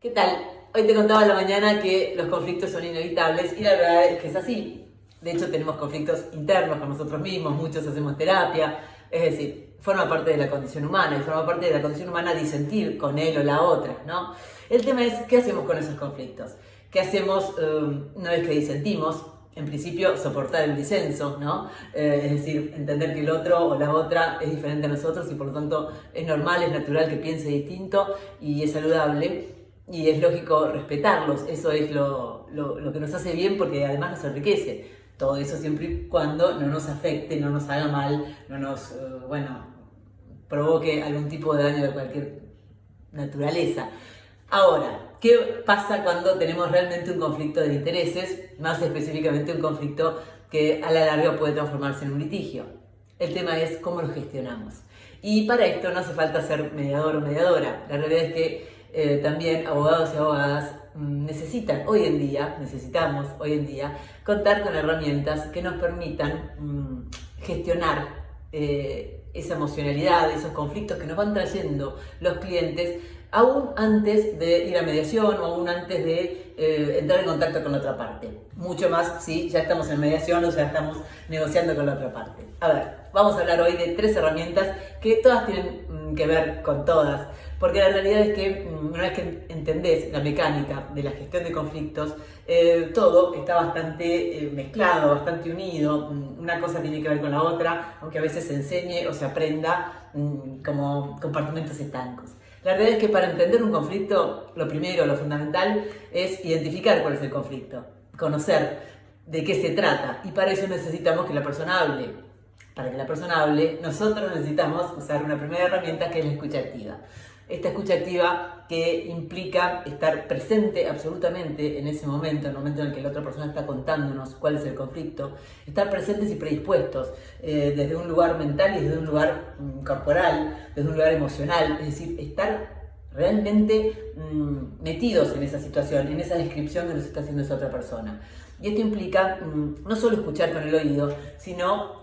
¿Qué tal? Hoy te contaba a la mañana que los conflictos son inevitables y la verdad es que es así. De hecho, tenemos conflictos internos con nosotros mismos, muchos hacemos terapia, es decir, forma parte de la condición humana y forma parte de la condición humana disentir con él o la otra, ¿no? El tema es, ¿qué hacemos con esos conflictos? ¿Qué hacemos una vez que disentimos? En principio, soportar el disenso, ¿no? Es decir, entender que el otro o la otra es diferente a nosotros y por lo tanto es normal, es natural que piense distinto y es saludable. Y es lógico respetarlos, eso es lo que nos hace bien porque además nos enriquece. Todo eso siempre y cuando no nos afecte, no nos haga mal, no nos, provoque algún tipo de daño de cualquier naturaleza. Ahora, ¿qué pasa cuando tenemos realmente un conflicto de intereses? Más específicamente un conflicto que a la larga puede transformarse en un litigio. El tema es cómo lo gestionamos. Y para esto no hace falta ser mediador o mediadora. La realidad es que también abogados y abogadas necesitamos hoy en día contar con herramientas que nos permitan gestionar esa emocionalidad, esos conflictos que nos van trayendo los clientes aún antes de ir a mediación o aún antes de entrar en contacto con la otra parte. Mucho más si ya estamos en mediación o ya estamos negociando con la otra parte. A ver, vamos a hablar hoy de 3 herramientas que todas tienen que ver con todas. Porque la realidad es que una vez que entendés la mecánica de la gestión de conflictos, todo está bastante mezclado, bastante unido. Una cosa tiene que ver con la otra, aunque a veces se enseñe o se aprenda como compartimentos estancos. La realidad es que para entender un conflicto, lo primero, lo fundamental, es identificar cuál es el conflicto, conocer de qué se trata, y para eso necesitamos que la persona hable. Para que la persona hable, nosotros necesitamos usar una primera herramienta que es la escucha activa. Esta escucha activa que implica estar presente absolutamente en ese momento, en el momento en el que la otra persona está contándonos cuál es el conflicto, estar presentes y predispuestos desde un lugar mental y desde un lugar corporal, desde un lugar emocional, es decir, estar realmente metidos en esa situación, en esa descripción que nos está haciendo esa otra persona. Y esto implica no solo escuchar con el oído, sino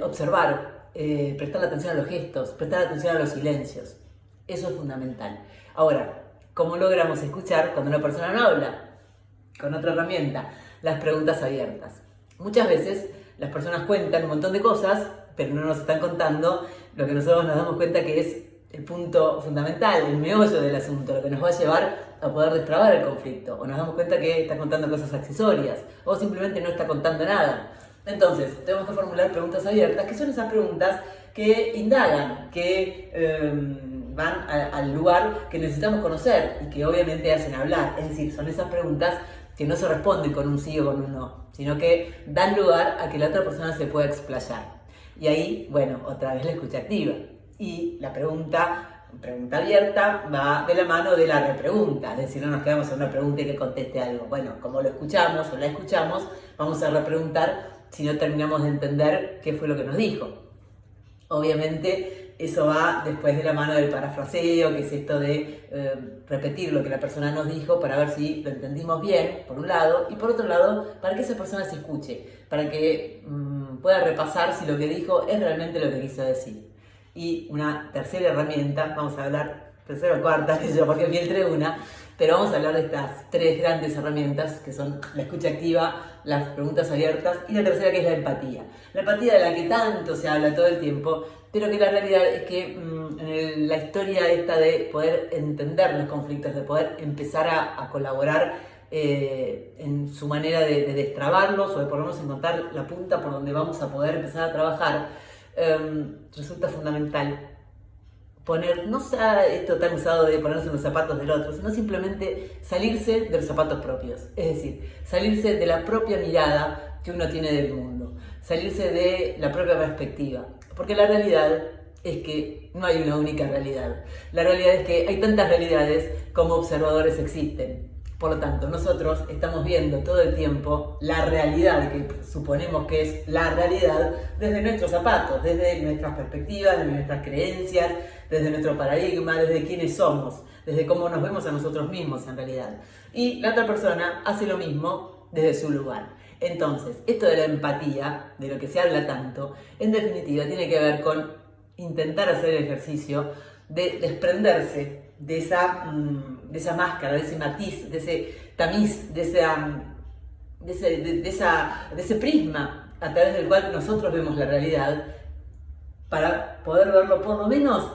observar, prestar atención a los gestos, prestar atención a los silencios. Eso es fundamental. Ahora, ¿cómo logramos escuchar cuando una persona no habla? Con otra herramienta, las preguntas abiertas. Muchas veces las personas cuentan un montón de cosas, pero no nos están contando lo que nosotros nos damos cuenta que es el punto fundamental, el meollo del asunto, lo que nos va a llevar a poder destrabar el conflicto. O nos damos cuenta que está contando cosas accesorias, o simplemente no está contando nada. Entonces, tenemos que formular preguntas abiertas, que son esas preguntas que indagan, que van al lugar que necesitamos conocer y que obviamente hacen hablar. Es decir, son esas preguntas que no se responden con un sí o con un no, sino que dan lugar a que la otra persona se pueda explayar. Y ahí, bueno, otra vez la escucha activa. Y la pregunta abierta va de la mano de la repregunta, es decir, no nos quedamos en una pregunta y que conteste algo. Bueno, como lo escuchamos o la escuchamos, vamos a repreguntar si no terminamos de entender qué fue lo que nos dijo. Obviamente eso va después de la mano del parafraseo, que es esto de repetir lo que la persona nos dijo para ver si lo entendimos bien, por un lado, y por otro lado, para que esa persona se escuche, para que pueda repasar si lo que dijo es realmente lo que quiso decir. Y una tercera herramienta, vamos a hablar, tercera o cuarta, que yo porque filtré una, pero vamos a hablar de estas 3 grandes herramientas que son la escucha activa, las preguntas abiertas y la tercera que es la empatía. La empatía de la que tanto se habla todo el tiempo, pero que la realidad es que en la historia esta de poder entender los conflictos, de poder empezar a colaborar en su manera de destrabarlos o de por lo menos encontrar la punta por donde vamos a poder empezar a trabajar, resulta fundamental poner, no sea esto tan usado de ponerse en los zapatos del otro, sino simplemente salirse de los zapatos propios, es decir, salirse de la propia mirada que uno tiene del mundo, salirse de la propia perspectiva, porque la realidad es que no hay una única realidad, la realidad es que hay tantas realidades como observadores existen. Por lo tanto, nosotros estamos viendo todo el tiempo la realidad, que suponemos que es la realidad, desde nuestros zapatos, desde nuestras perspectivas, desde nuestras creencias, desde nuestro paradigma, desde quiénes somos, desde cómo nos vemos a nosotros mismos en realidad. Y la otra persona hace lo mismo desde su lugar. Entonces, esto de la empatía, de lo que se habla tanto, en definitiva tiene que ver con intentar hacer el ejercicio de desprenderse de esa máscara, de ese matiz, de ese tamiz, de ese prisma a través del cual nosotros vemos la realidad, para poder verlo por lo menos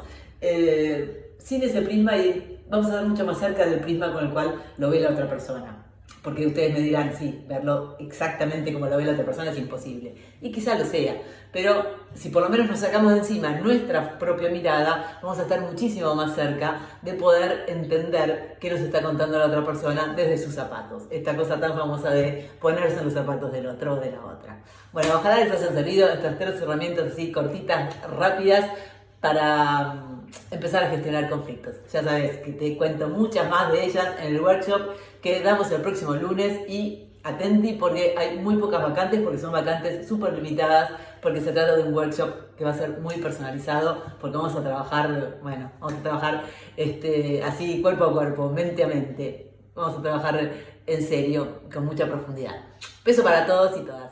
sin ese prisma, y vamos a ver mucho más cerca del prisma con el cual lo ve la otra persona. Porque ustedes me dirán, sí, verlo exactamente como lo ve la otra persona es imposible. Y quizá lo sea, pero si por lo menos nos sacamos de encima nuestra propia mirada, vamos a estar muchísimo más cerca de poder entender qué nos está contando la otra persona desde sus zapatos. Esta cosa tan famosa de ponerse en los zapatos del otro o de la otra. Bueno, ojalá les hayan servido estas 3 herramientas así cortitas, rápidas, para empezar a gestionar conflictos. Ya sabes que te cuento muchas más de ellas en el workshop que damos el próximo lunes, y atenti porque hay muy pocas vacantes, porque son vacantes súper limitadas, porque se trata de un workshop que va a ser muy personalizado, porque vamos a trabajar, bueno, vamos a trabajar así cuerpo a cuerpo, mente a mente. Vamos a trabajar en serio, con mucha profundidad. Beso para todos y todas.